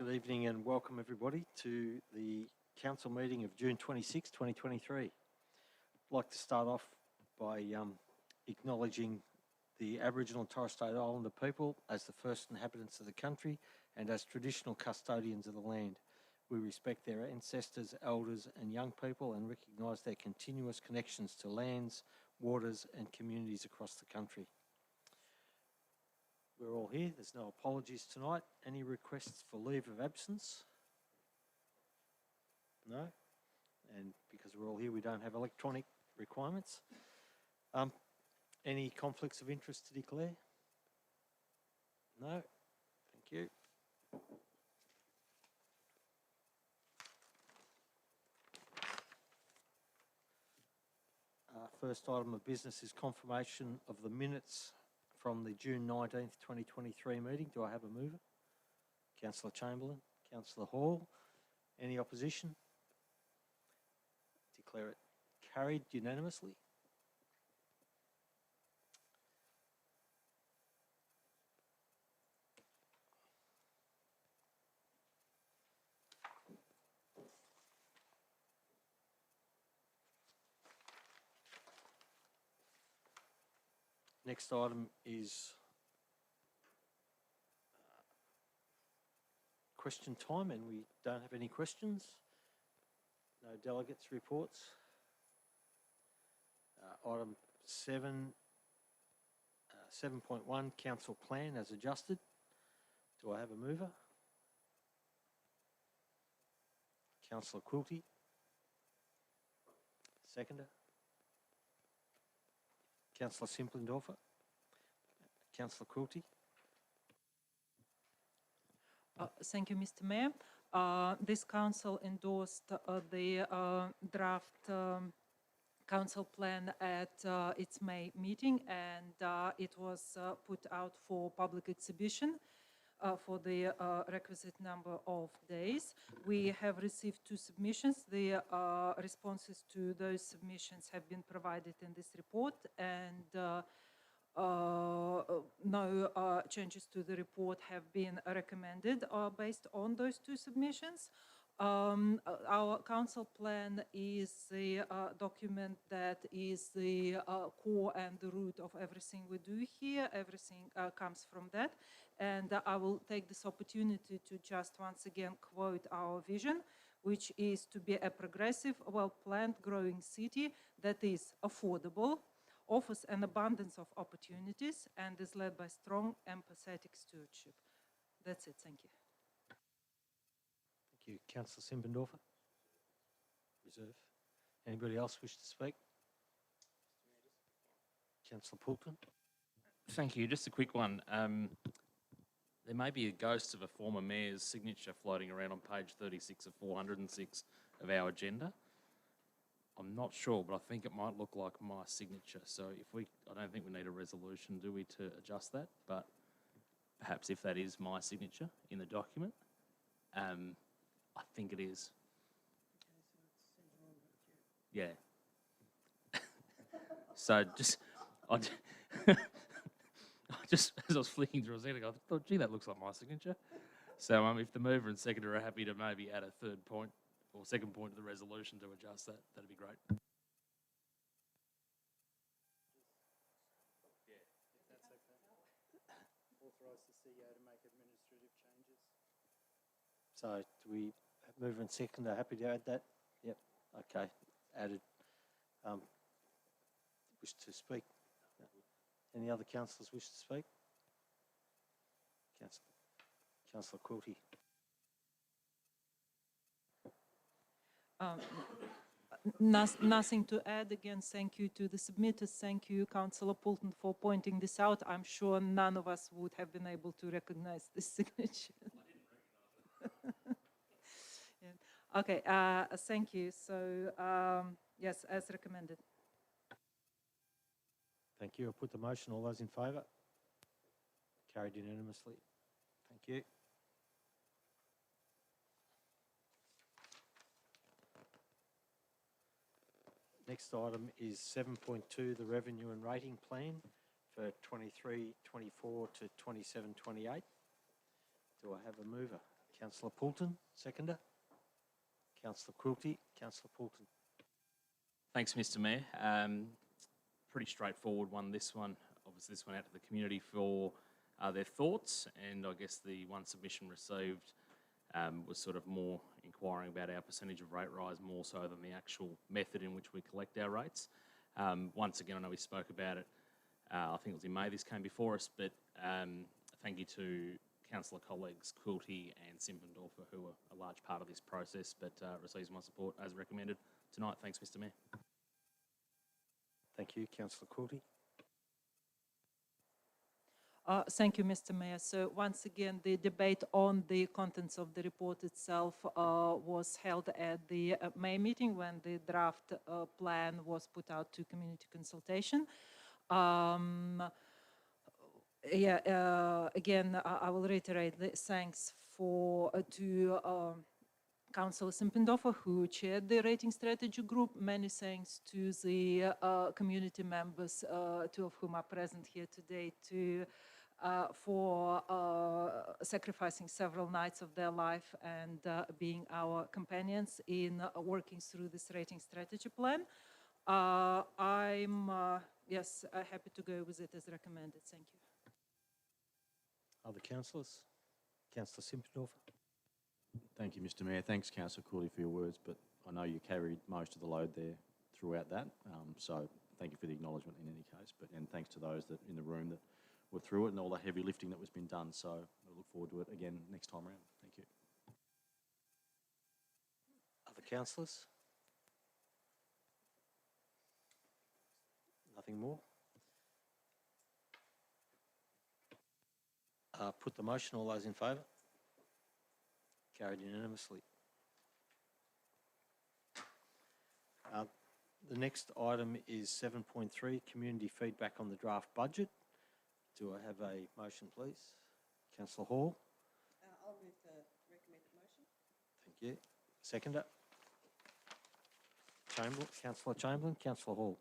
Good evening and welcome everybody to the council meeting of June 26, 2023. I'd like to start off by acknowledging the Aboriginal and Torres Strait Islander people as the first inhabitants of the country and as traditional custodians of the land. We respect their ancestors, elders and young people and recognise their continuous connections to lands, waters and communities across the country. We're all here. There's no apologies tonight. Any requests for leave of absence? No? And because we're all here, we don't have electronic requirements. Any conflicts of interest to declare? No? Thank you. First item of business is confirmation of the minutes from the June 19th, 2023 meeting. Do I have a mover? Councillor Chamberlain, Councillor Hall. Any opposition? Declare it carried unanimously. Next item is question time, and we don't have any questions. No delegates' reports. Item 7.1, council plan as adjusted. Do I have a mover? Councillor Quilty. Seconder. Councillor Simplendorfer. Councillor Quilty. Thank you, Mr. Mayor. This council endorsed the draft council plan at its May meeting, and it was put out for public exhibition for the requisite number of days. We have received 2 submissions. The responses to those submissions have been provided in this report, and no changes to the report have been recommended based on those 2 submissions. Our council plan is the document that is the core and the root of everything we do here. Everything comes from that. And I will take this opportunity to just once again quote our vision, which is to be a progressive, well-planned, growing city that is affordable, offers an abundance of opportunities, and is led by strong, empathetic stewardship. That's it. Thank you. Thank you. Councillor Simplendorfer. Reserve. Anybody else wish to speak? Councillor Poulton. Thank you. Just a quick one. There may be a ghost of a former mayor's signature floating around on page 36 of 406 of our agenda. I'm not sure, but I think it might look like my signature. So I don't think we need a resolution, do we, to adjust that? But perhaps if that is my signature in the document, I think it is. Yeah. So just as I was flicking through a second ago, I thought, gee, that looks like my signature. So if the mover and seconder are happy to maybe add a third point or second point to the resolution to adjust that, that'd be great. Yeah, if that's okay. Authorise the CEO to make administrative changes. So do we, mover and seconder, happy to add that? Yep. Okay. Added. Wish to speak? Any other councillors wish to speak? Councillor Quilty. Nothing to add. Again, thank you to the submitters. Thank you, Councillor Poulton, for pointing this out. I'm sure none of us would have been able to recognize this signature. Yeah. Okay, thank you. So, yes, as recommended. Thank you. I'll put the motion. All those in favour? Carried unanimously. Thank you. Next item is 7.2, the revenue and rating plan for 23-24 to 27-28. Do I have a mover? Councillor Poulton, seconder. Councillor Quilty, Councillor Poulton. Thanks, Mr. Mayor. Pretty straightforward one, this one. Obviously, this went out to the community for their thoughts, and I guess the one submission received was sort of more inquiring about our percentage of rate rise more so than the actual method in which we collect our rates. Once again, I know we spoke about it, I think it was in May this came before us, but thank you to councillor colleagues Quilty and Simpendorfer, who are a large part of this process, but receives my support as recommended tonight. Thanks, Mr. Mayor. Thank you, Councillor Quilty. Thank you, Mr. Mayor. So once again, the debate on the contents of the report itself was held at the May meeting when the draft plan was put out to community consultation. Again, I will reiterate the thanks to Councillor Simpendorfer, who chaired the rating strategy group. Many thanks to the community members, two of whom are present here today, for sacrificing several nights of their life and being our companions in working through this rating strategy plan. I'm happy to go with it as recommended. Thank you. Other councillors? Councillor Simpendorfer. Thank you, Mr. Mayor. Thanks, Councillor Cooley, for your words, but I know you carried most of the load there throughout that. So thank you for the acknowledgement in any case, and thanks to those that in the room that were through it and all the heavy lifting that was been done. So I look forward to it again next time around. Thank you. Other councillors? Nothing more? Put the motion. All those in favour? Carried unanimously. The next item is 7.3, community feedback on the draft budget. Do I have a motion, please? Councillor Hall. I'll move the recommended motion. Thank you. Seconder. Councillor Chamberlain, Councillor Hall.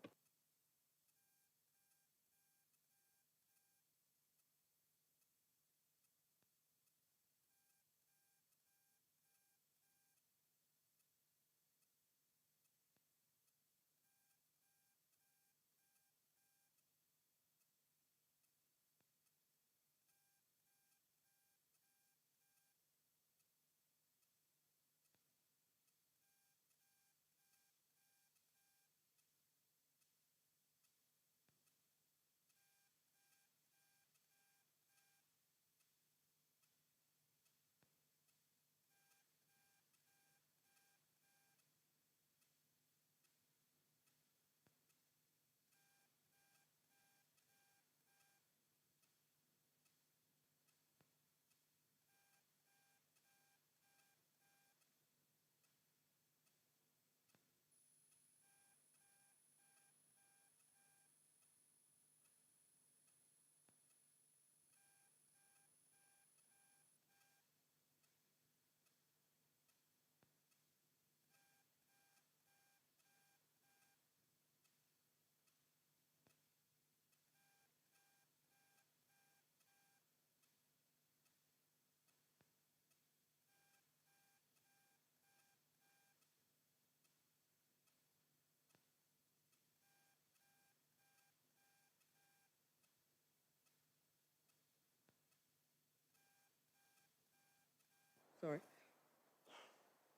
Sorry.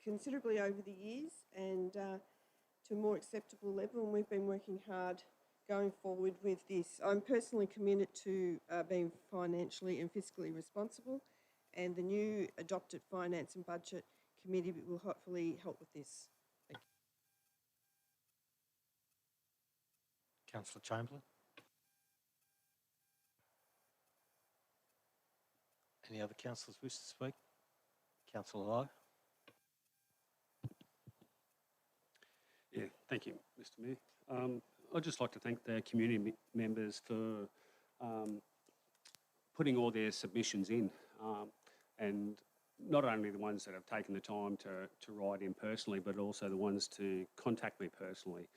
Considerably over the years and to a more acceptable level, and we've been working hard going forward with this. I'm personally committed to being financially and fiscally responsible, and the new adopted Finance and Budget Committee will hopefully help with this. Thank you. Councillor Chamberlain. Any other councillors wish to speak? Councillor Lowe. Yeah, thank you, Mr. Mayor. I'd just like to thank the community members for putting all their submissions in, and not only the ones that have taken the time to write in personally, but also the ones to contact me personally.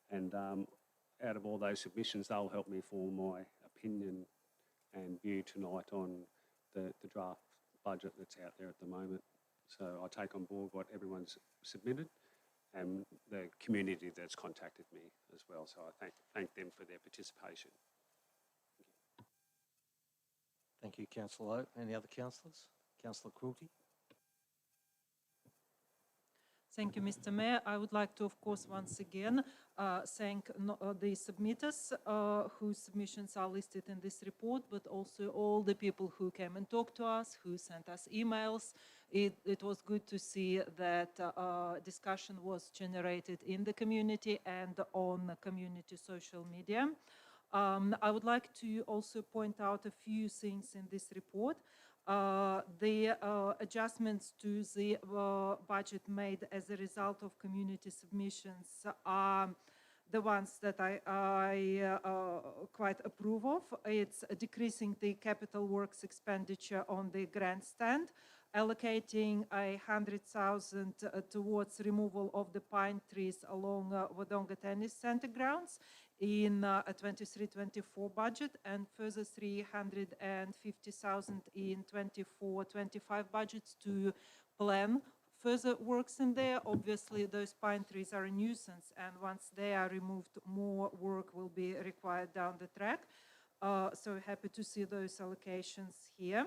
And out of all those submissions, they'll help me form my opinion and view tonight on the draft budget that's out there at the moment. So I take on board what everyone's submitted and the community that's contacted me as well. So I thank them for their participation. Thank you, Councillor Lowe. Any other councillors? Councillor Quilty? Thank you, Mr. Mayor. I would like to, of course, once again, thank the submitters whose submissions are listed in this report, but also all the people who came and talked to us, who sent us emails. It was good to see that discussion was generated in the community and on community social media. I would like to also point out a few things in this report. The adjustments to the budget made as a result of community submissions are the ones that I quite approve of. It's decreasing the capital works expenditure on the grandstand, allocating 100,000 towards removal of the pine trees along Wodonga Tennis Center grounds in a 23-24 budget, and further 350,000 in 24-25 budgets to plan further works in there. Obviously, those pine trees are a nuisance, and once they are removed, more work will be required down the track. So happy to see those allocations here.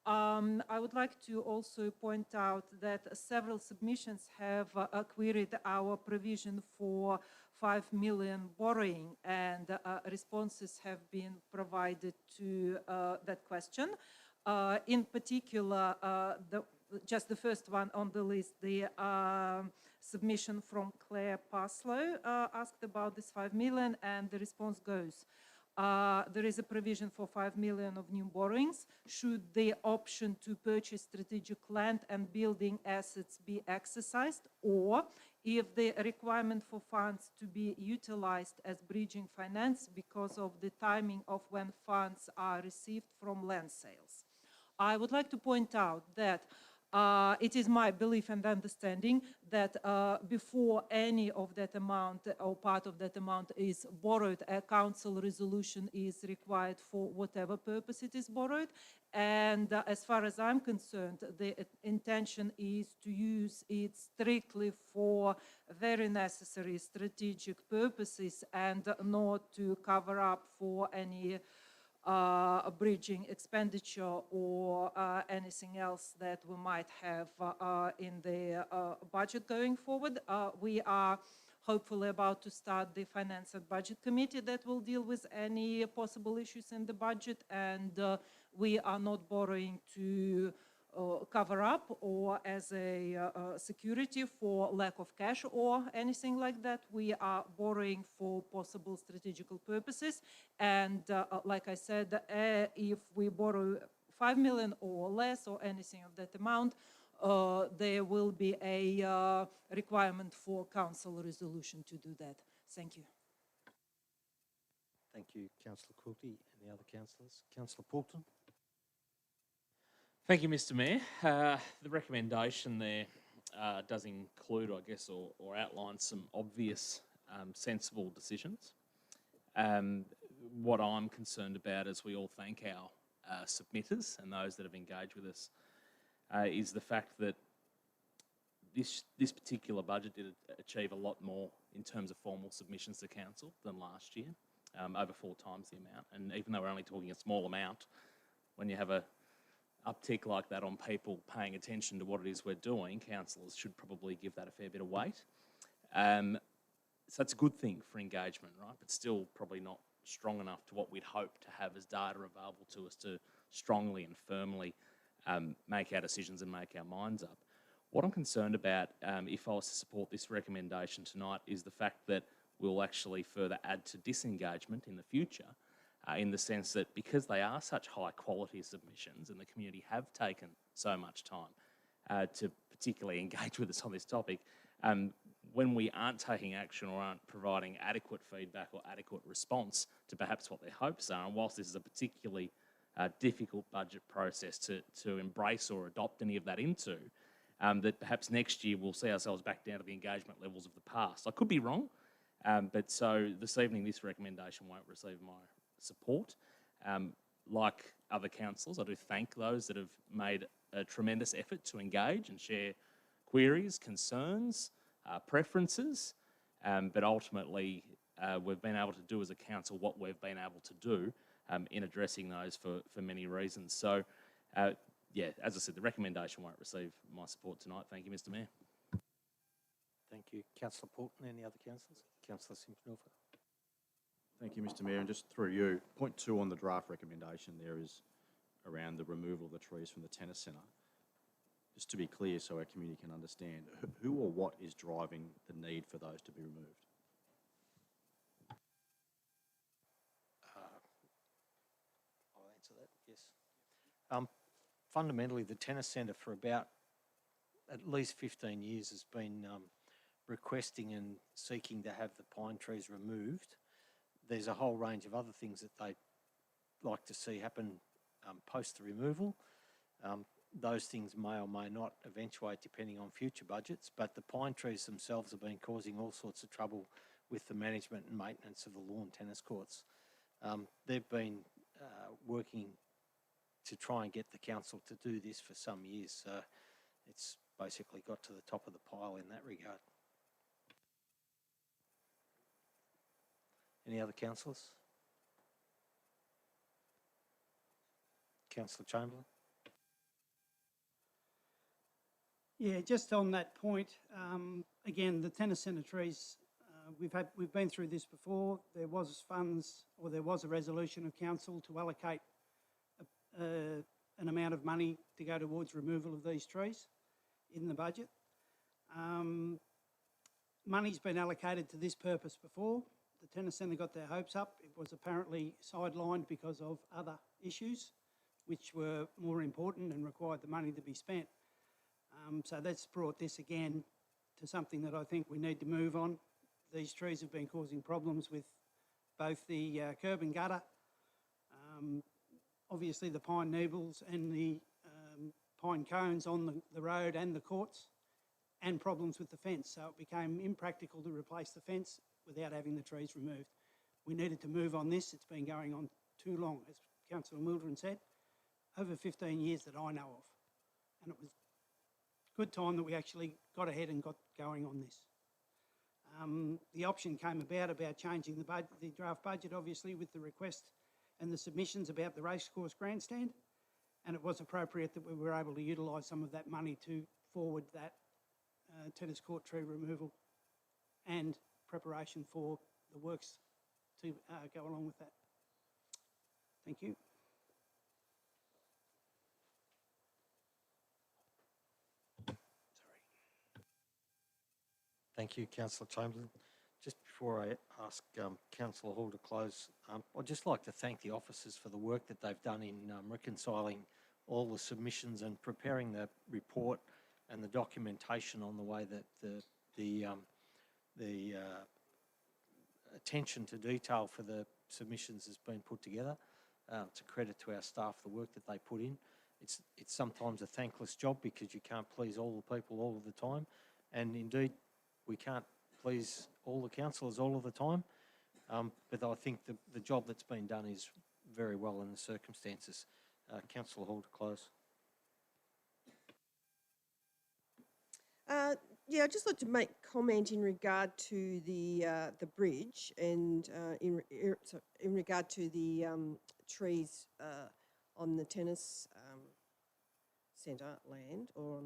I would like to also point out that several submissions have queried our provision for 5 million borrowing, and responses have been provided to that question. In particular, just the first one on the list, the submission from Claire Paslow asked about this 5 million, and the response goes, there is a provision for 5 million of new borrowings should the option to purchase strategic land and building assets be exercised, or if the requirement for funds to be utilized as bridging finance because of the timing of when funds are received from land sales. I would like to point out that it is my belief and understanding that before any of that amount or part of that amount is borrowed, a council resolution is required for whatever purpose it is borrowed. And as far as I'm concerned, the intention is to use it strictly for very necessary strategic purposes and not to cover up for any bridging expenditure or anything else that we might have in the budget going forward. We are hopefully about to start the Finance and Budget Committee that will deal with any possible issues in the budget, and we are not borrowing to cover up or as a security for lack of cash or anything like that. We are borrowing for possible strategical purposes, and like I said, if we borrow 5 million or less or anything of that amount, there will be a requirement for council resolution to do that. Thank you. Thank you, Councillor Quilty. Any other councillors? Councillor Poulton? Thank you, Mr. Mayor. The recommendation there does include, I guess, or outline some obvious, sensible decisions. What I'm concerned about, as we all thank our submitters and those that have engaged with us, is the fact that this particular budget did achieve a lot more in terms of formal submissions to council than last year, over 4 times the amount. And even though we're only talking a small amount, when you have a uptick like that on people paying attention to what it is we're doing, councillors should probably give that a fair bit of weight. So that's a good thing for engagement, right? But still probably not strong enough to what we'd hope to have as data available to us to strongly and firmly make our decisions and make our minds up. What I'm concerned about, if I was to support this recommendation tonight, is the fact that we'll actually further add to disengagement in the future, in the sense that because they are such high quality submissions and the community have taken so much time to particularly engage with us on this topic, when we aren't taking action or aren't providing adequate feedback or adequate response to perhaps what their hopes are, and whilst this is a particularly difficult budget process to embrace or adopt any of that into, that perhaps next year we'll see ourselves back down to the engagement levels of the past. I could be wrong, but so this evening this recommendation won't receive my support. Like other councillors, I do thank those that have made a tremendous effort to engage and share queries, concerns, preferences, but ultimately we've been able to do as a council what we've been able to do in addressing those for many reasons. So, yeah, as I said, the recommendation won't receive my support tonight. Thank you, Mr Mayor. Thank you. Councillor Porton, any other councillors? Councillor Simpson-Norfolk. Thank you, Mr Mayor, and just through you, point 2 on the draft recommendation there is around the removal of the trees from the tennis centre. Just to be clear so our community can understand, who or what is driving the need for those to be removed? I'll answer that, yes. Fundamentally, the tennis centre for about at least 15 years has been requesting and seeking to have the pine trees removed. There's a whole range of other things that they'd like to see happen post the removal. Those things may or may not eventuate depending on future budgets, but the pine trees themselves have been causing all sorts of trouble with the management and maintenance of the lawn tennis courts. They've been working to try and get the council to do this for some years, so it's basically got to the top of the pile in that regard. Any other councillors? Councillor Chamberlain? Yeah, just on that point, again, the tennis centre trees, we've been through this before. There was funds, or there was a resolution of council to allocate an amount of money to go towards removal of these trees in the budget. Money's been allocated to this purpose before. The tennis centre got their hopes up. It was apparently sidelined because of other issues which were more important and required the money to be spent. So that's brought this again to something that I think we need to move on. These trees have been causing problems with both the curb and gutter, obviously the pine needles and the pine cones on the road and the courts, and problems with the fence. So it became impractical to replace the fence without having the trees removed. We needed to move on this. It's been going on too long, as Councillor Wildren said, over 15 years that I know of. And it was good time that we actually got ahead and got going on this. The option came about changing the draft budget, obviously, with the request and the submissions about the racecourse grandstand, and it was appropriate that we were able to utilise some of that money to forward that tennis court tree removal and preparation for the works to go along with that. Thank you. Thank you, Councillor Chamberlain. Just before I ask Councillor Hall to close, I'd just like to thank the officers for the work that they've done in reconciling all the submissions and preparing the report and the documentation on the way that the attention to detail for the submissions has been put together. It's a credit to our staff, the work that they put in. It's sometimes a thankless job because you can't please all the people all of the time, and indeed we can't please all the councillors all of the time, but I think the job that's been done is very well in the circumstances. Councillor Hall to close. Yeah, I'd just like to make comment in regard to the bridge and in regard to the trees on the tennis centre land, or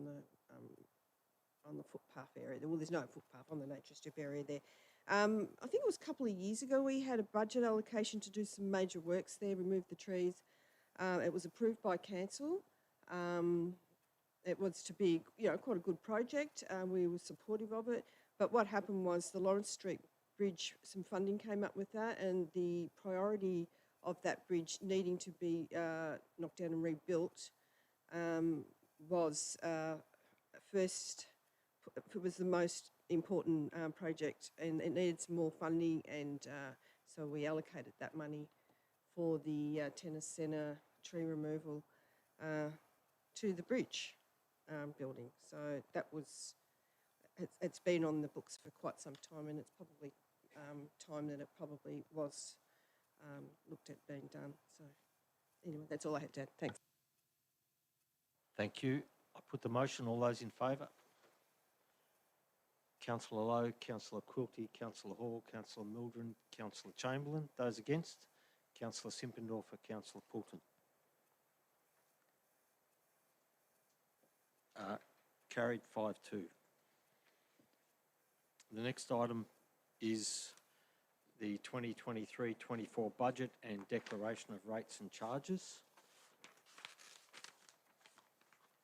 on the footpath area. Well, there's no footpath on the nature strip area there. I think it was a couple of years ago we had a budget allocation to do some major works there, remove the trees. It was approved by council. It was to be, quite a good project. We were supportive of it. But what happened was the Lawrence Street Bridge, some funding came up with that, and the priority of that bridge needing to be knocked down and rebuilt was first. It was the most important project, and it needed some more funding, and so we allocated that money for the tennis centre tree removal to the bridge building. So that was, it's been on the books for quite some time, and it's probably time that it probably was looked at being done. So anyway, that's all I had to add. Thanks. Thank you. I put the motion. All those in favour? Councillor Lowe, Councillor Quilty, Councillor Hall, Councillor Mildren, Councillor Chamberlain. Those against? Councillor Simpendorfer, Councillor Poulton. Carried 5-2. The next item is the 2023-24 budget and declaration of rates and charges.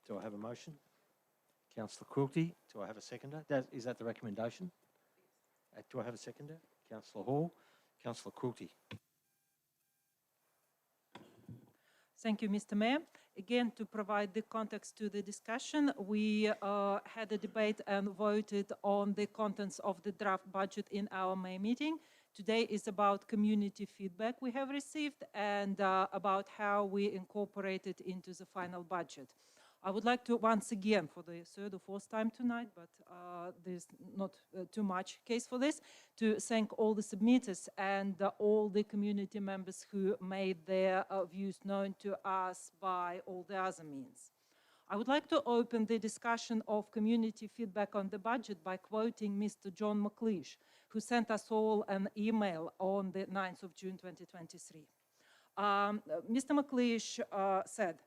Do I have a motion? Councillor Quilty, do I have a seconder? Is that the recommendation? Do I have a seconder? Councillor Hall, Councillor Quilty. Thank you, Mr. Mayor. Again, to provide the context to the discussion, we had a debate and voted on the contents of the draft budget in our May meeting. Today is about community feedback we have received and about how we incorporate it into the final budget. I would like to once again, for the third or fourth time tonight, but there's not too much case for this, to thank all the submitters and all the community members who made their views known to us by all the other means. I would like to open the discussion of community feedback on the budget by quoting Mr. John McLeish, who sent us all an email on the 9th of June 2023. Mr. McLeish said,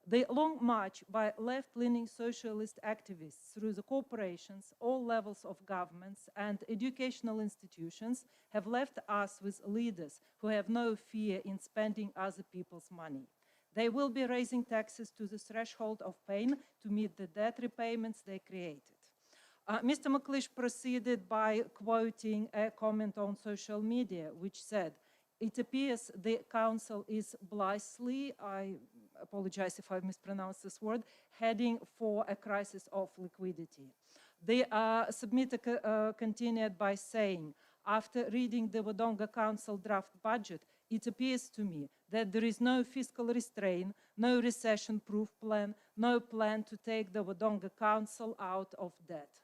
"The long march by left-leaning socialist activists through the corporations, all levels of governments and educational institutions have left us with leaders who have no fear in spending other people's money. They will be raising taxes to the threshold of pain to meet the debt repayments they created." Mr. McLeish proceeded by quoting a comment on social media, which said, "It appears the council is blithely," I apologize if I mispronounced this word, "heading for a crisis of liquidity." The submitter continued by saying, "After reading the Wodonga Council draft budget, it appears to me that there is no fiscal restraint, no recession-proof plan, no plan to take the Wodonga Council out of debt."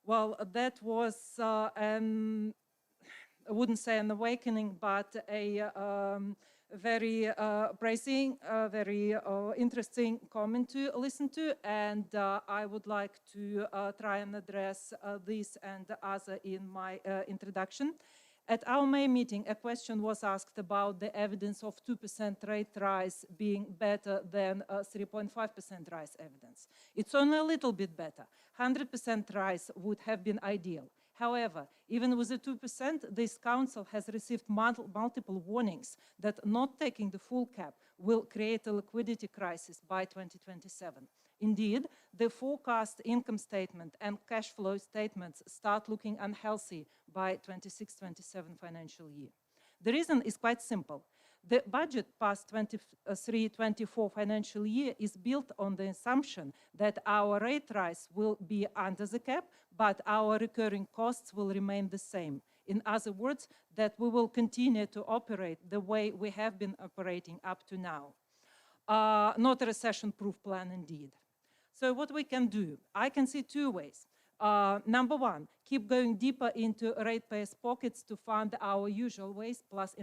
Well, that was I wouldn't say an awakening, but a very praising, very interesting comment to listen to, and I would like to try and address this and other in my introduction. At our May meeting, a question was asked about the evidence of 2% rate rise being better than 3.5% rise evidence. It's only a little bit better. 100% rise would have been ideal. However, even with the 2%, this council has received multiple warnings that not taking the full cap will create a liquidity crisis by 2027. Indeed, the forecast income statement and cash flow statements start looking unhealthy by 26-27 financial year. The reason is quite simple. The budget past 23-24 financial year is built on the assumption that our rate rise will be under the cap, but our recurring costs will remain the same. In other words, that we will continue to operate the way we have been operating up to now. Not a recession-proof plan indeed. So what we can do? I can see two ways. Number one, keep going deeper into ratepayers' pockets to fund our usual ways plus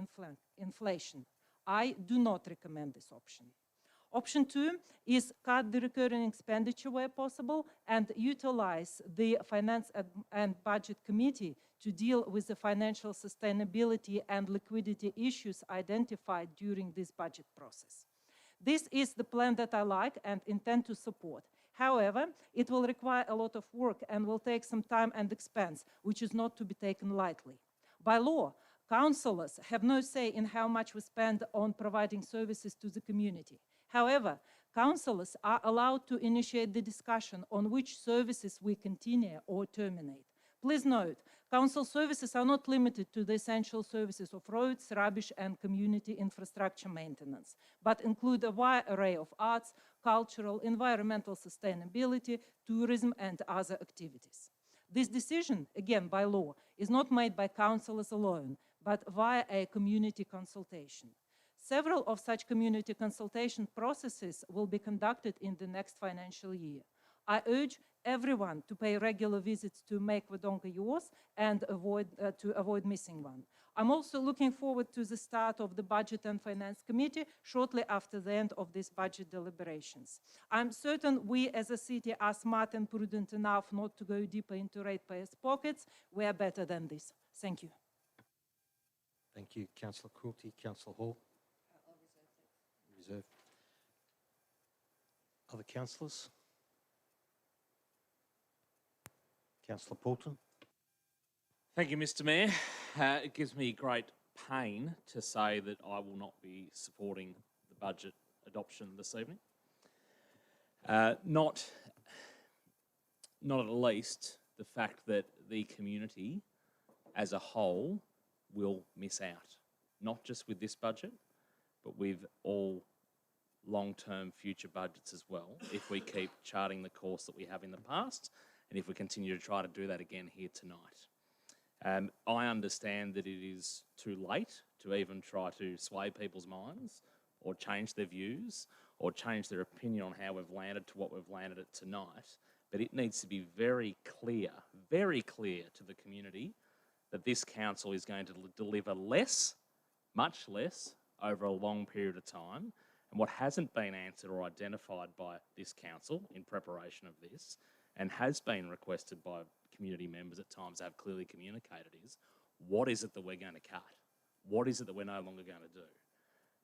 inflation. I do not recommend this option. Option two is cut the recurring expenditure where possible and utilize the Finance and Budget Committee to deal with the financial sustainability and liquidity issues identified during this budget process. This is the plan that I like and intend to support. However, it will require a lot of work and will take some time and expense, which is not to be taken lightly. By law, councillors have no say in how much we spend on providing services to the community. However, councillors are allowed to initiate the discussion on which services we continue or terminate. Please note, council services are not limited to the essential services of roads, rubbish, and community infrastructure maintenance, but include a wide array of arts, cultural, environmental sustainability, tourism, and other activities. This decision, again by law, is not made by councillors alone, but via a community consultation. Several of such community consultation processes will be conducted in the next financial year. I urge everyone to pay regular visits to make Wodonga yours and to avoid missing one. I'm also looking forward to the start of the Budget and Finance Committee shortly after the end of these budget deliberations. I'm certain we as a city are smart and prudent enough not to go deeper into ratepayers' pockets. We are better than this. Thank you. Thank you, Councillor Quilty. Councillor Hall? Reserve. Other councillors? Councillor Poulton? Thank you, Mr. Mayor. It gives me great pain to say that I will not be supporting the budget adoption this evening. Not at least the fact that the community as a whole will miss out, not just with this budget, but with all long-term future budgets as well, if we keep charting the course that we have in the past, and if we continue to try to do that again here tonight. I understand that it is too late to even try to sway people's minds or change their views or change their opinion on how we've landed to what we've landed at tonight, but it needs to be very clear to the community that this council is going to deliver less, much less, over a long period of time. And what hasn't been answered or identified by this council in preparation of this, and has been requested by community members at times to have clearly communicated, is what is it that we're going to cut? What is it that we're no longer going to do?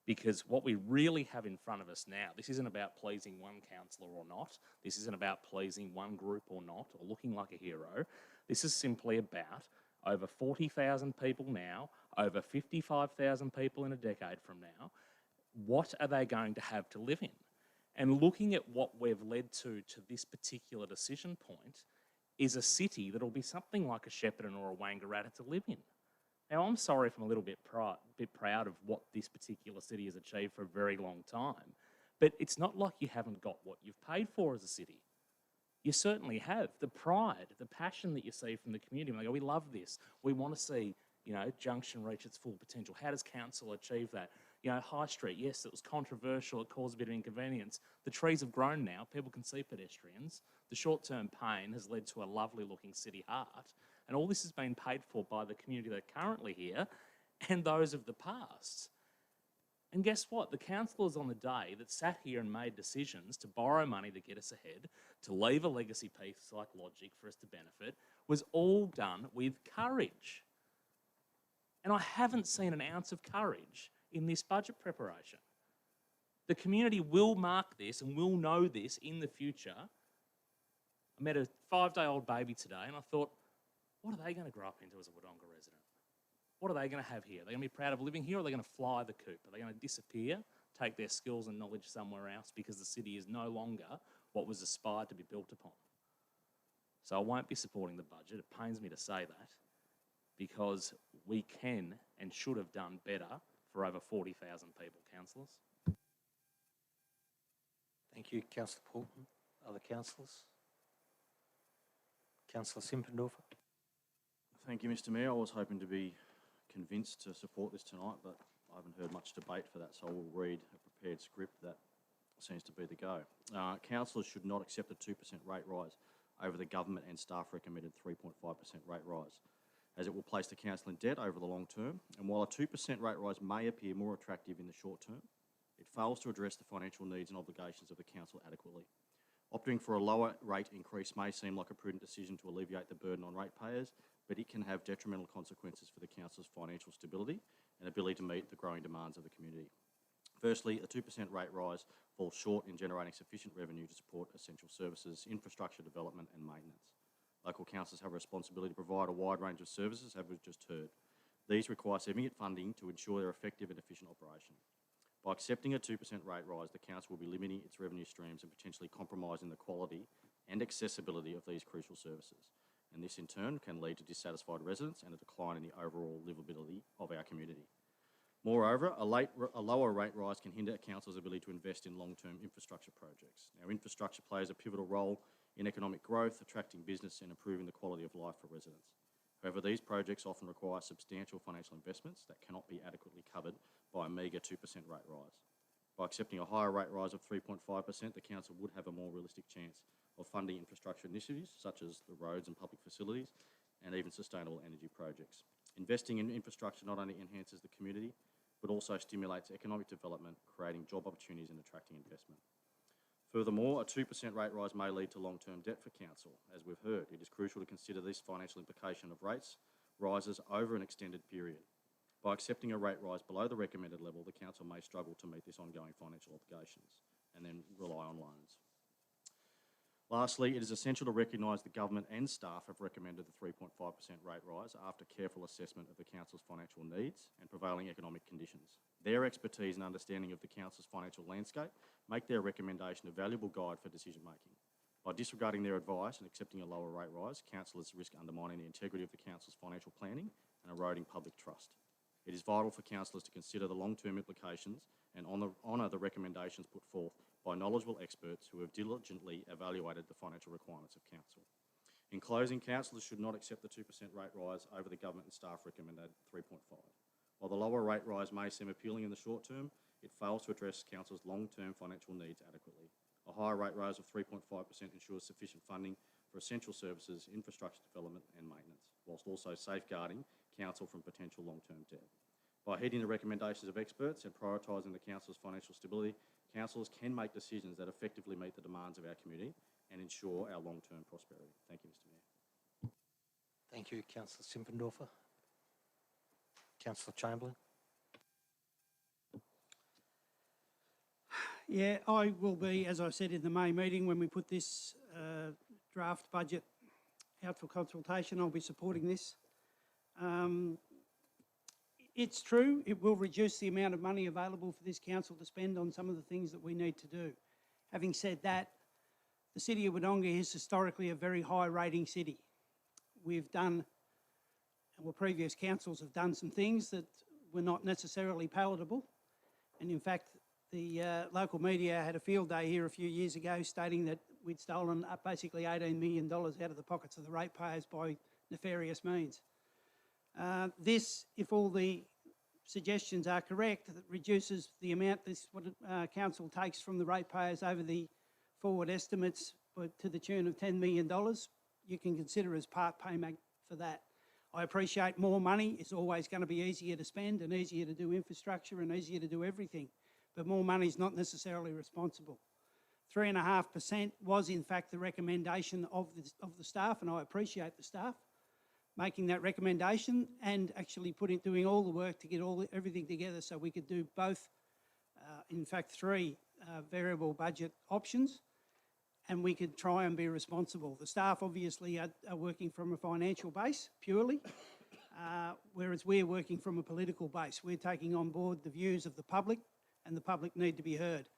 Because what we really have in front of us now, this isn't about pleasing one councillor or not. This isn't about pleasing one group or not, or looking like a hero. This is simply about over 40,000 people now, over 55,000 people in a decade from now. What are they going to have to live in? And looking at what we've led to this particular decision point is a city that'll be something like a Shepparton or a Wangaratta to live in. Now, I'm sorry if I'm a little bit proud of what this particular city has achieved for a very long time, but it's not like you haven't got what you've paid for as a city. You certainly have. The pride, the passion that you see from the community, when they go, we love this, we want to see, Junction reach its full potential. How does council achieve that? High Street, yes, it was controversial, it caused a bit of inconvenience. The trees have grown now, people can see pedestrians. The short-term pain has led to a lovely looking city heart. And all this has been paid for by the community that are currently here and those of the past. And guess what? The councillors on the day that sat here and made decisions to borrow money to get us ahead, to leave a legacy piece like Logic for us to benefit, was all done with courage. And I haven't seen an ounce of courage in this budget preparation. The community will mark this and will know this in the future. I met a 5-day-old baby today and I thought, what are they going to grow up into as a Wodonga resident? What are they going to have here? Are they going to be proud of living here, or are they going to fly the coop? Are they going to disappear, take their skills and knowledge somewhere else because the city is no longer what was aspired to be built upon? So I won't be supporting the budget. It pains me to say that, because we can and should have done better for over 40,000 people, councillors. Thank you, Councillor Poulton. Other councillors? Councillor Simpendorfer? Thank you, Mr. Mayor. I was hoping to be convinced to support this tonight, but I haven't heard much debate for that, so I will read a prepared script that seems to be the go. Councillors should not accept a 2% rate rise over the government and staff recommended 3.5% rate rise, as it will place the council in debt over the long term. And while a 2% rate rise may appear more attractive in the short term, it fails to address the financial needs and obligations of the council adequately. Opting for a lower rate increase may seem like a prudent decision to alleviate the burden on ratepayers, but it can have detrimental consequences for the council's financial stability and ability to meet the growing demands of the community. Firstly, a 2% rate rise falls short in generating sufficient revenue to support essential services, infrastructure development and maintenance. Local councils have a responsibility to provide a wide range of services, as we've just heard. These require significant funding to ensure their effective and efficient operation. By accepting a 2% rate rise, the council will be limiting its revenue streams and potentially compromising the quality and accessibility of these crucial services. And this in turn can lead to dissatisfied residents and a decline in the overall livability of our community. Moreover, a lower rate rise can hinder council's ability to invest in long-term infrastructure projects. Now, infrastructure plays a pivotal role in economic growth, attracting business and improving the quality of life for residents. However, these projects often require substantial financial investments that cannot be adequately covered by a meagre 2% rate rise. By accepting a higher rate rise of 3.5%, the council would have a more realistic chance of funding infrastructure initiatives such as the roads and public facilities and even sustainable energy projects. Investing in infrastructure not only enhances the community, but also stimulates economic development, creating job opportunities and attracting investment. Furthermore, a 2% rate rise may lead to long-term debt for council. As we've heard, it is crucial to consider this financial implication of rates rises over an extended period. By accepting a rate rise below the recommended level, the council may struggle to meet this ongoing financial obligations and then rely on loans. Lastly, it is essential to recognise the government and staff have recommended the 3.5% rate rise after careful assessment of the council's financial needs and prevailing economic conditions. Their expertise and understanding of the council's financial landscape make their recommendation a valuable guide for decision making. By disregarding their advice and accepting a lower rate rise, councillors risk undermining the integrity of the council's financial planning and eroding public trust. It is vital for councillors to consider the long-term implications and honour the recommendations put forth by knowledgeable experts who have diligently evaluated the financial requirements of council. In closing, councillors should not accept the 2% rate rise over the government and staff recommended 3.5. While the lower rate rise may seem appealing in the short term, it fails to address council's long-term financial needs adequately. A higher rate rise of 3.5% ensures sufficient funding for essential services, infrastructure development and maintenance, whilst also safeguarding council from potential long-term debt. By heeding the recommendations of experts and prioritising the council's financial stability, councillors can make decisions that effectively meet the demands of our community and ensure our long-term prosperity. Thank you, Mr Mayor. Thank you, Councillor Simpendorfer. Councillor Chamberlain. Yeah, I will be, as I said in the May meeting, when we put this draft budget out for consultation, I'll be supporting this. It's true, it will reduce the amount of money available for this council to spend on some of the things that we need to do. Having said that, the City of Wodonga is historically a very high rating city. We've done, well, previous councils have done some things that were not necessarily palatable. And in fact, the local media had a field day here a few years ago stating that we'd stolen basically $18 million out of the pockets of the ratepayers by nefarious means. This, if all the suggestions are correct, that reduces the amount this council takes from the ratepayers over the forward estimates to the tune of $10 million. You can consider as part payment for that. I appreciate more money is always going to be easier to spend and easier to do infrastructure and easier to do everything, but more money is not necessarily responsible. 3.5% was in fact the recommendation of the staff, and I appreciate the staff making that recommendation and actually doing all the work to get everything together so we could do both, in fact, 3 variable budget options, and we could try and be responsible. The staff obviously are working from a financial base purely, whereas we're working from a political base. We're taking on board the views of the public, and the public need to be heard.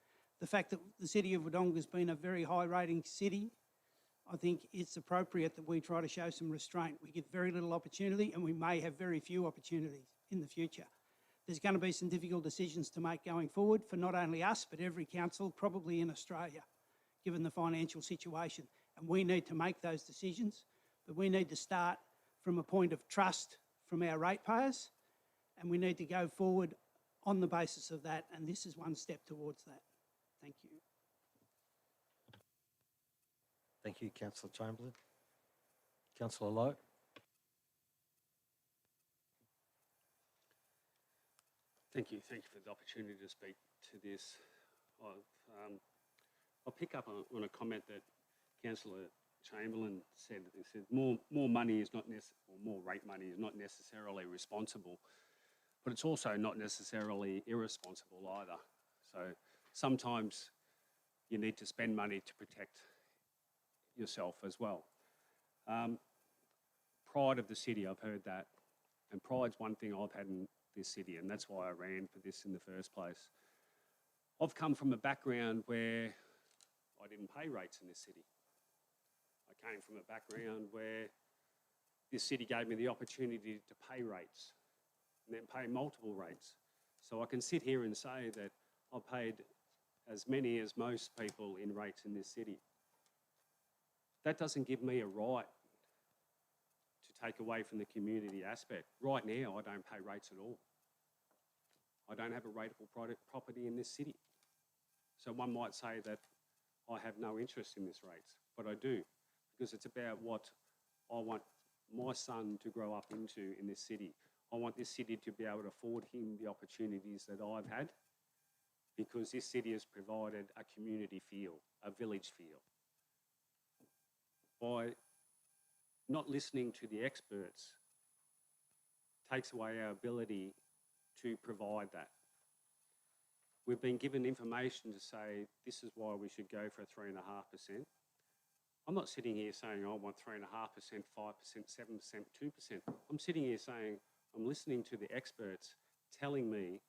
The fact that the City of Wodonga has been a very high rating city, I think it's appropriate that we try to show some restraint. We get very little opportunity and we may have very few opportunities in the future. There's going to be some difficult decisions to make going forward for not only us, but every council probably in Australia, given the financial situation. And we need to make those decisions, but we need to start from a point of trust from our ratepayers, and we need to go forward on the basis of that, and this is one step towards that. Thank you. Thank you, Councillor Chamberlain. Councillor Lowe. Thank you for the opportunity to speak to this. I'll pick up on a comment that Councillor Chamberlain said. He said more money is not or more rate money is not necessarily responsible, but it's also not necessarily irresponsible either. So sometimes you need to spend money to protect yourself as well. Pride of the city, I've heard that, and pride's one thing I've had in this city, and that's why I ran for this in the first place. I've come from a background where I didn't pay rates in this city. I came from a background where this city gave me the opportunity to pay rates and then pay multiple rates. So I can sit here and say that I paid as many as most people in rates in this city. That doesn't give me a right to take away from the community aspect. Right now, I don't pay rates at all. I don't have a rateable property in this city. So one might say that I have no interest in this rates, but I do, because it's about what I want my son to grow up into in this city. I want this city to be able to afford him the opportunities that I've had, because this city has provided a community feel, a village feel. By not listening to the experts takes away our ability to provide that. We've been given information to say this is why we should go for a 3.5%. I'm not sitting here saying I want 3.5%, 5%, 7%, 2%. I'm sitting here saying I'm listening to the experts telling me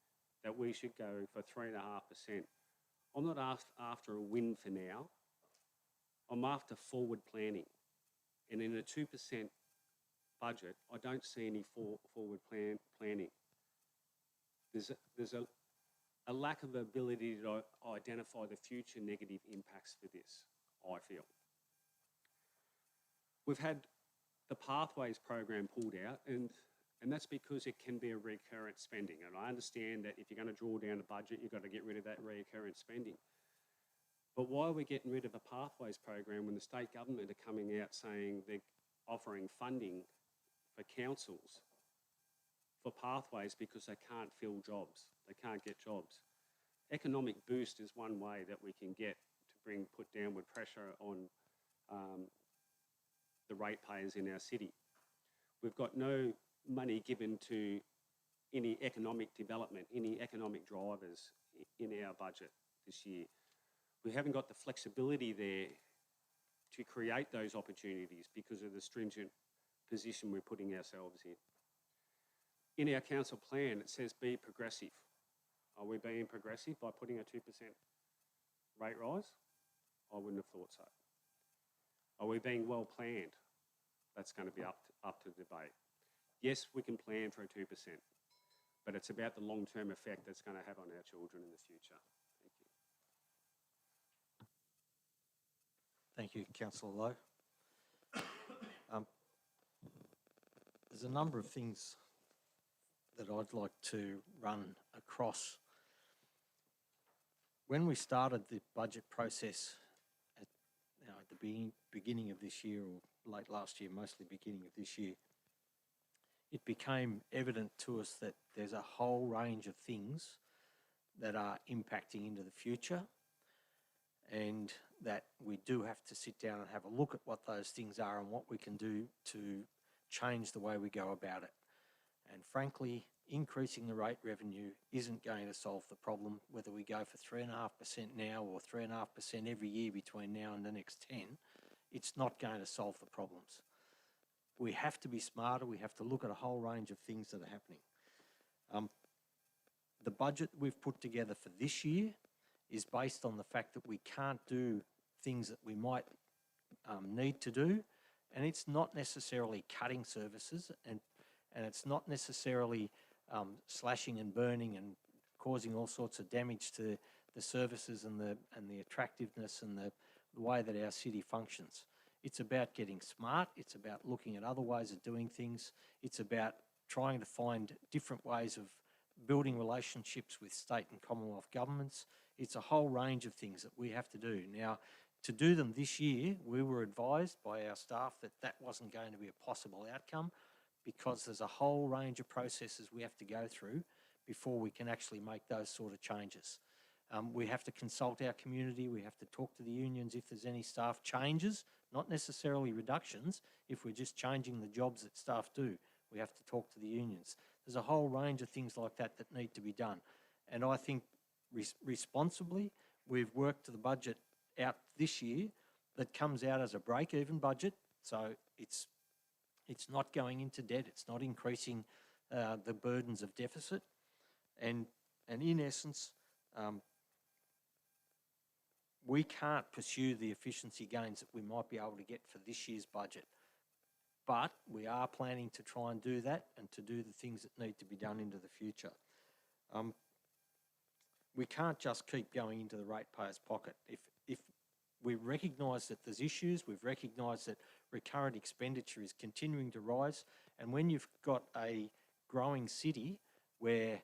that we should go for 3.5%. I'm not after a win for now. I'm after forward planning. And in a 2% budget, I don't see any forward planning. There's a lack of ability to identify the future negative impacts for this, I feel. We've had the Pathways program pulled out, and that's because it can be a recurrent spending. And I understand that if you're going to draw down a budget, you've got to get rid of that recurrent spending. But why are we getting rid of a Pathways program when the state government are coming out saying they're offering funding for councils for pathways because they can't fill jobs, they can't get jobs? Economic boost is one way that we can get to put downward pressure on the ratepayers in our city. We've got no money given to any economic development, any economic drivers in our budget this year. We haven't got the flexibility there to create those opportunities because of the stringent position we're putting ourselves in. In our council plan, it says be progressive. Are we being progressive by putting a 2% rate rise? I wouldn't have thought so. Are we being well planned? That's going to be up to debate. Yes, we can plan for a 2%, but it's about the long-term effect that's going to have on our children in the future. Thank you. Thank you, Councillor Lowe. There's a number of things that I'd like to run across. When we started the budget process at the beginning of this year, or late last year, mostly beginning of this year, it became evident to us that there's a whole range of things that are impacting into the future, and that we do have to sit down and have a look at what those things are and what we can do to change the way we go about it. And frankly, increasing the rate revenue isn't going to solve the problem, whether we go for 3.5% now or 3.5% every year between now and the next 10. It's not going to solve the problems. We have to be smarter. We have to look at a whole range of things that are happening. The budget we've put together for this year is based on the fact that we can't do things that we might need to do, and it's not necessarily cutting services, and it's not necessarily slashing and burning and causing all sorts of damage to the services and the attractiveness and the way that our city functions. It's about getting smart. It's about looking at other ways of doing things. It's about trying to find different ways of building relationships with state and Commonwealth governments. It's a whole range of things that we have to do. Now, to do them this year, we were advised by our staff that that wasn't going to be a possible outcome, because there's a whole range of processes we have to go through before we can actually make those sort of changes. We have to consult our community. We have to talk to the unions if there's any staff changes, not necessarily reductions. If we're just changing the jobs that staff do, we have to talk to the unions. There's a whole range of things like that that need to be done. And I think responsibly, we've worked the budget out this year that comes out as a break-even budget. So it's not going into debt. It's not increasing the burdens of deficit. And in essence, we can't pursue the efficiency gains that we might be able to get for this year's budget. But we are planning to try and do that and to do the things that need to be done into the future. We can't just keep going into the ratepayer's pocket. If we recognise that there's issues, we've recognised that recurrent expenditure is continuing to rise, and when you've got a growing city where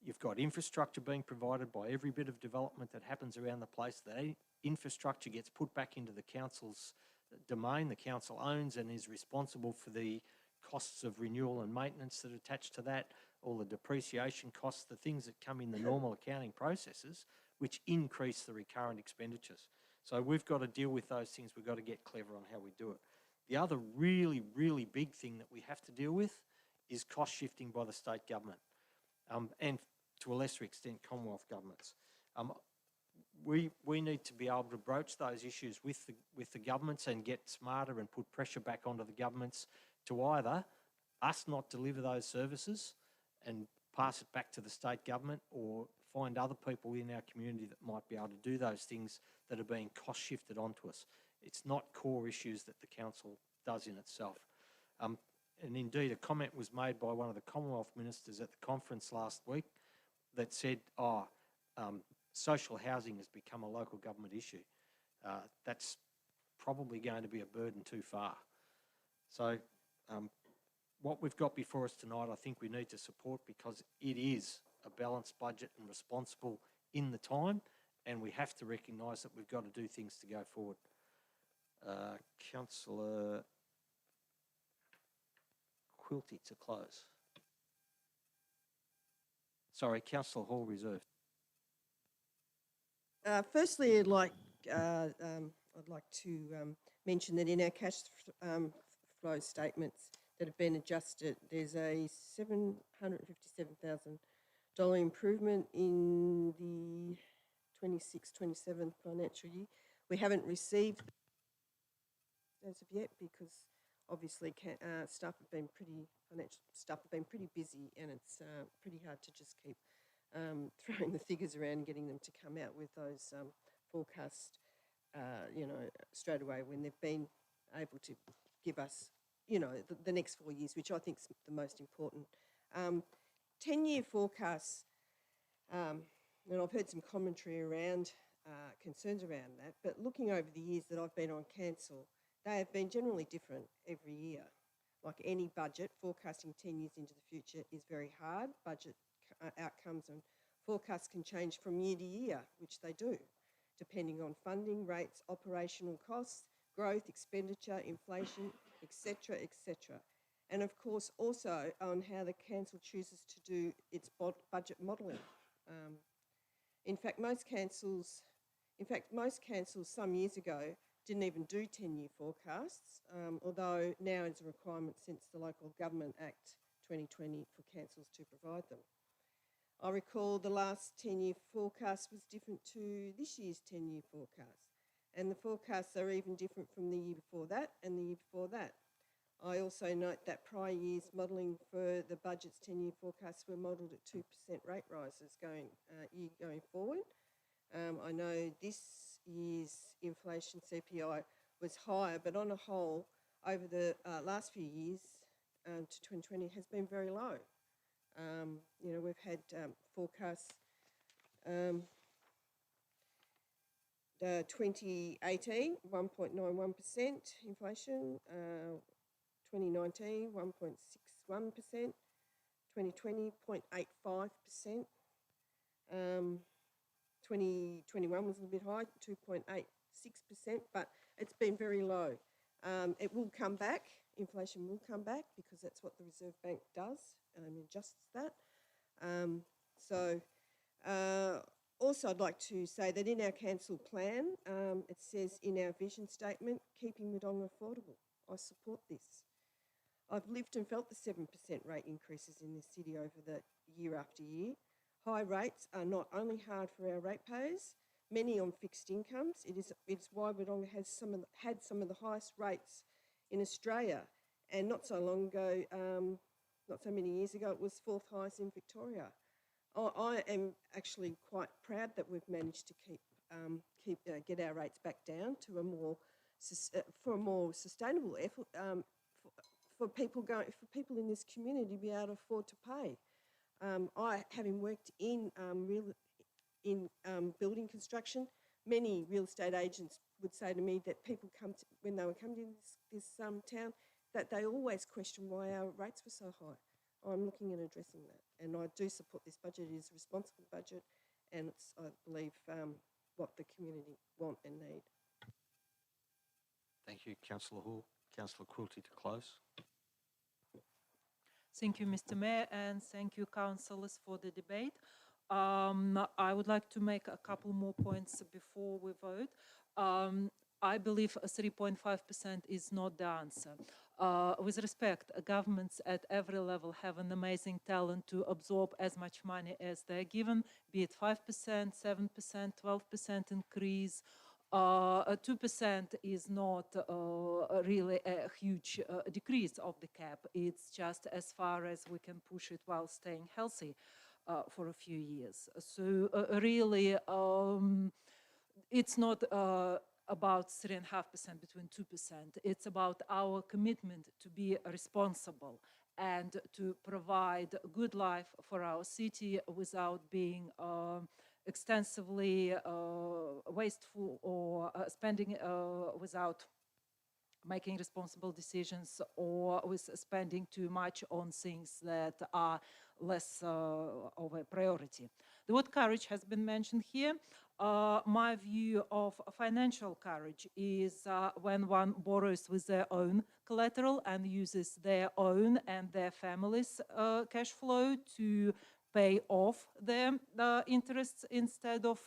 You've got infrastructure being provided by every bit of development that happens around the place. That infrastructure gets put back into the council's domain. The council owns and is responsible for the costs of renewal and maintenance that attach to that, all the depreciation costs, the things that come in the normal accounting processes, which increase the recurrent expenditures. So we've got to deal with those things. We've got to get clever on how we do it. The other really, really big thing that we have to deal with is cost shifting by the state government, and to a lesser extent, Commonwealth governments. We need to be able to broach those issues with the governments and get smarter and put pressure back onto the governments to either us not deliver those services and pass it back to the state government, or find other people in our community that might be able to do those things that are being cost shifted onto us. It's not core issues that the council does in itself. And indeed, a comment was made by one of the Commonwealth ministers at the conference last week that said, social housing has become a local government issue. That's probably going to be a burden too far. So what we've got before us tonight, I think we need to support, because it is a balanced budget and responsible in the time, and we have to recognise that we've got to do things to go forward. Councillor Quilty to close. Sorry, Councillor Hall reserved. Firstly, I'd like to mention that in our cash flow statements that have been adjusted, there's a $757,000 improvement in the 26-27 financial year. We haven't received as of yet, because obviously staff have been pretty busy, and it's pretty hard to just keep throwing the figures around and getting them to come out with those forecasts, straight away, when they've been able to give us, the next 4 years, which I think is the most important. 10-year forecasts, and I've heard some commentary around concerns around that, but looking over the years that I've been on council, they have been generally different every year. Like any budget, forecasting 10 years into the future is very hard. Budget outcomes and forecasts can change from year to year, which they do, depending on funding rates, operational costs, growth, expenditure, inflation, etc., etc. And of course, also on how the council chooses to do its budget modelling. In fact, most councils some years ago didn't even do 10-year forecasts, although now it's a requirement since the Local Government Act 2020 for councils to provide them. I recall the last 10-year forecast was different to this year's 10-year forecast, and the forecasts are even different from the year before that and the year before that. I also note that prior years' modelling for the budget's 10-year forecasts were modelled at 2% rate rises going forward. I know this year's inflation CPI was higher, but on a whole, over the last few years to 2020 has been very low. We've had forecasts. 2018, 1.91% inflation. 2019, 1.61%. 2020, 0.85%. 2021 was a little bit high, 2.86%, but it's been very low. It will come back, inflation will come back, because that's what the Reserve Bank does, adjusts that. Also I'd like to say that in our council plan, it says in our vision statement, keeping Wodonga affordable. I support this. I've lived and felt the 7% rate increases in this city over the year after year. High rates are not only hard for our ratepayers, many on fixed incomes. It's why Wodonga has had some of the highest rates in Australia, and not so long ago, not so many years ago, it was fourth highest in Victoria. I am actually quite proud that we've managed to get our rates back down to a more sustainable effort for people in this community to be able to afford to pay. Having worked in building construction, many real estate agents would say to me that people when they were coming to this town, that they always question why our rates were so high. I'm looking at addressing that. And I do support this budget. It is a responsible budget, and it's, I believe, what the community want and need. Thank you, Councillor Hall. Councillor Quilty to close. Thank you, Mr. Mayor, and thank you, councillors, for the debate. I would like to make a couple more points before we vote. I believe 3.5% is not the answer. With respect, governments at every level have an amazing talent to absorb as much money as they're given, be it 5%, 7%, 12% increase. 2% is not really a huge decrease of the cap. It's just as far as we can push it while staying healthy for a few years. So really, it's not about 3.5% between 2%. It's about our commitment to be responsible and to provide a good life for our city without being extensively wasteful or spending without making responsible decisions, or with spending too much on things that are less of a priority. The word courage has been mentioned here. My view of financial courage is when one borrows with their own collateral and uses their own and their family's cash flow to pay off their interests instead of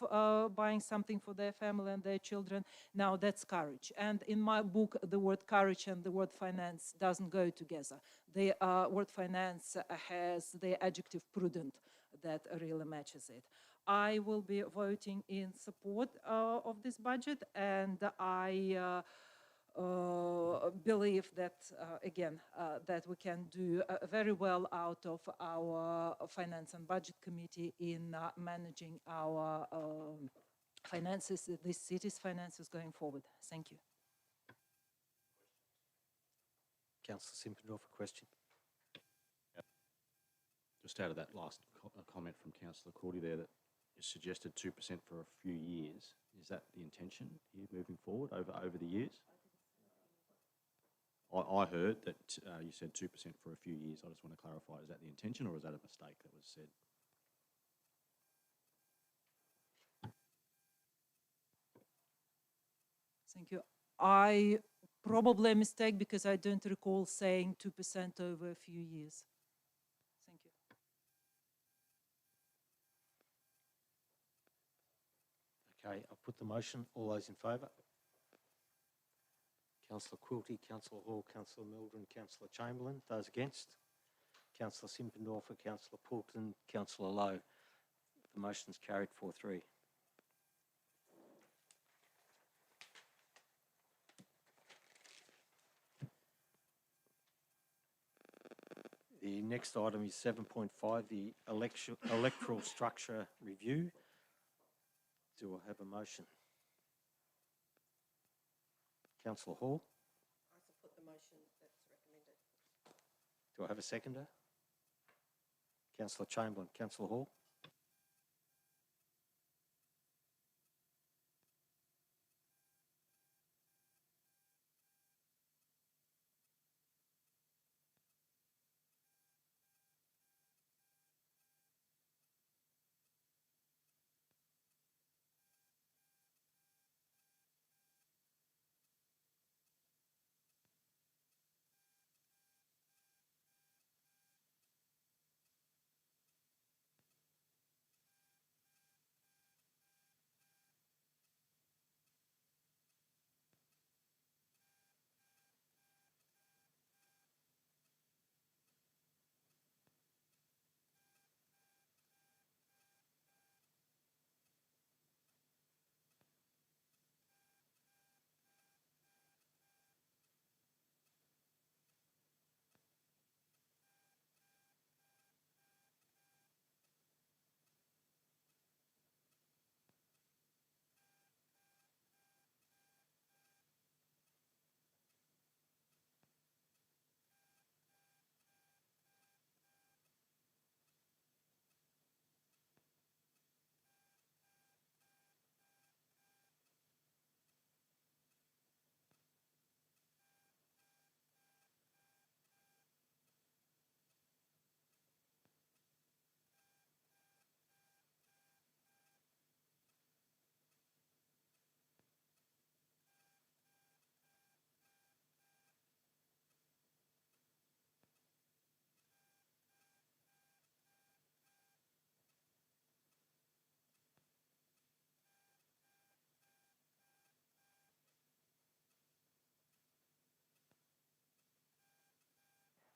buying something for their family and their children. Now that's courage. And in my book, the word courage and the word finance doesn't go together. The word finance has the adjective prudent that really matches it. I will be voting in support of this budget, and I believe that, again, that we can do very well out of our Finance and Budget Committee in managing our finances, this city's finances going forward. Thank you. Councillor Simpendorf, a question. Just out of that last comment from Councillor Cordy there, that you suggested 2% for a few years. Is that the intention here moving forward over the years? I heard that you said 2% for a few years. I just want to clarify, is that the intention or is that a mistake that was said? Thank you. I probably a mistake because I don't recall saying 2% over a few years. Thank you. Okay, I'll put the motion. All those in favour? Councillor Quilty, Councillor Hall, Councillor Mildren, Councillor Chamberlain. Those against? Councillor Simpendorfer, Councillor Poulton, Councillor Lowe. The motion's carried 4-3. The next item is 7.5, the electoral structure review. Do I have a motion? Councillor Hall? I support the motion that's recommended. Do I have a seconder? Councillor Chamberlain. Councillor Hall?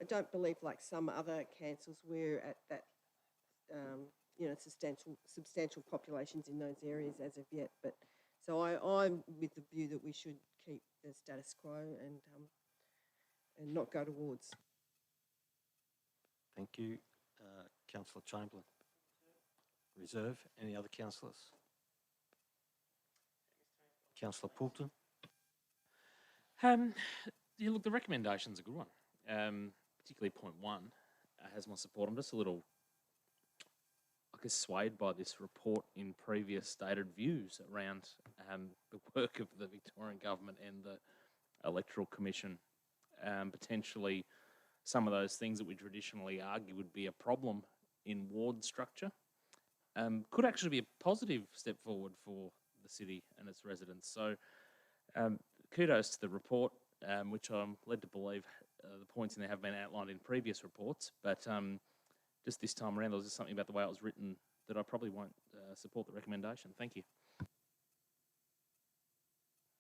I don't believe, like some other councils, we're at that, substantial populations in those areas as of yet. But so I'm with the view that we should keep the status quo and not go towards. Thank you. Councillor Chamberlain. Reserve. Any other councillors? Councillor Poulton. Yeah, look, the recommendation's a good one. Particularly point 1 has my support. I'm just a little, I guess, swayed by this report in previous stated views around the work of the Victorian government and the Electoral Commission. Potentially, some of those things that we traditionally argue would be a problem in ward structure could actually be a positive step forward for the city and its residents. So kudos to the report, which I'm led to believe the points in there have been outlined in previous reports, but just this time around there was just something about the way it was written that I probably won't support the recommendation. Thank you.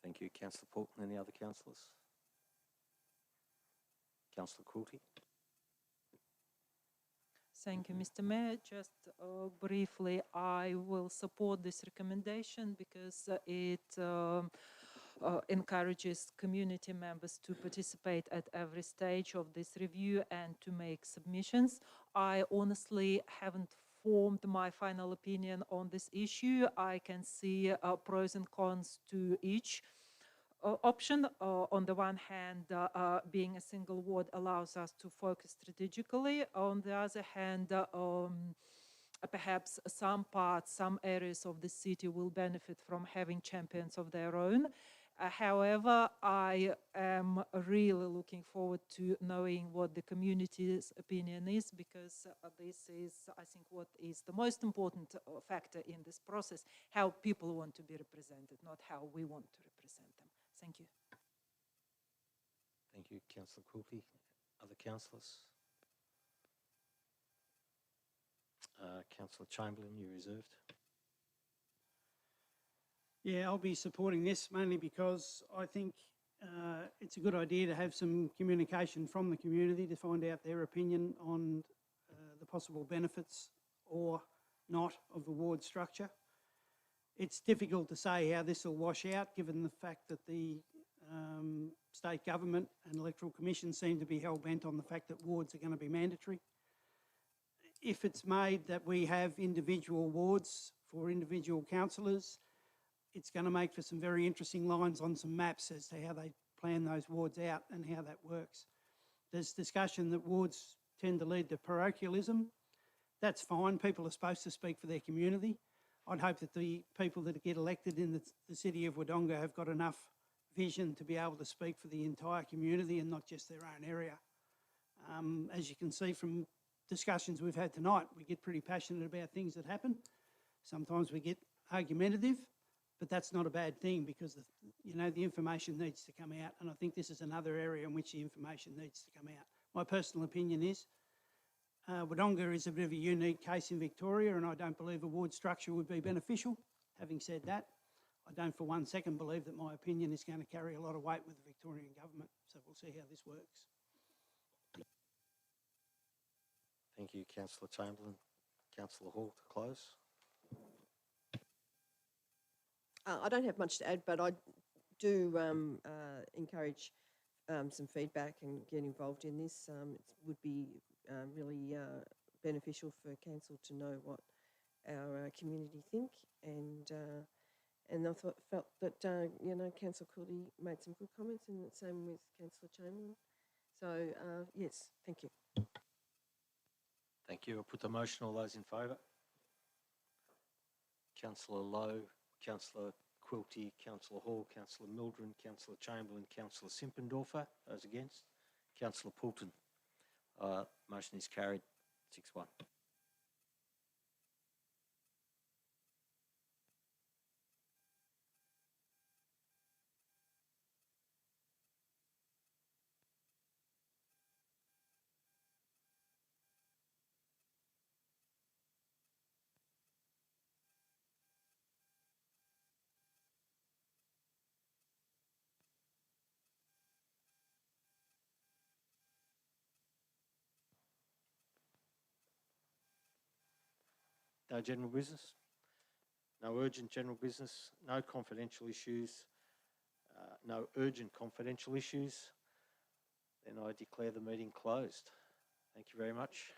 Thank you, Councillor Poulton. Any other councillors? Councillor Quilty. Thank you, Mr. Mayor. Just briefly, I will support this recommendation because it encourages community members to participate at every stage of this review and to make submissions. I honestly haven't formed my final opinion on this issue. I can see pros and cons to each option. On the one hand, being a single ward allows us to focus strategically. On the other hand, perhaps some parts, some areas of the city will benefit from having champions of their own. However, I am really looking forward to knowing what the community's opinion is, because this is, I think, what is the most important factor in this process, how people want to be represented, not how we want to represent them. Thank you. Thank you, Councillor Quilty. Other councillors? Councillor Chamberlain, you reserved. Yeah, I'll be supporting this mainly because I think it's a good idea to have some communication from the community to find out their opinion on the possible benefits or not of the ward structure. It's difficult to say how this will wash out, given the fact that the state government and electoral commission seem to be hell-bent on the fact that wards are going to be mandatory. If it's made that we have individual wards for individual councillors, it's going to make for some very interesting lines on some maps as to how they plan those wards out and how that works. There's discussion that wards tend to lead to parochialism. That's fine. People are supposed to speak for their community. I'd hope that the people that get elected in the city of Wodonga have got enough vision to be able to speak for the entire community and not just their own area. As you can see from discussions we've had tonight, we get pretty passionate about things that happen. Sometimes we get argumentative, but that's not a bad thing because the information needs to come out, and I think this is another area in which the information needs to come out. My personal opinion is Wodonga is a bit of a unique case in Victoria, and I don't believe a ward structure would be beneficial. Having said that, I don't for 1 second believe that my opinion is going to carry a lot of weight with the Victorian government, so we'll see how this works. Thank you, Councillor Chamberlain. Councillor Hall to close. I don't have much to add, but I do encourage some feedback and get involved in this. It would be really beneficial for council to know what our community think, and I felt that Councillor Quilty made some good comments, and the same with Councillor Chamberlain. So yes, thank you. Thank you. I'll put the motion. All those in favour? Councillor Lowe, Councillor Quilty, Councillor Hall, Councillor Mildren, Councillor Chamberlain, Councillor Simpendorfer. Those against? Councillor Poulton. Motion is carried. 6-1. No general business? No urgent general business? No confidential issues? No urgent confidential issues? Then I declare the meeting closed. Thank you very much.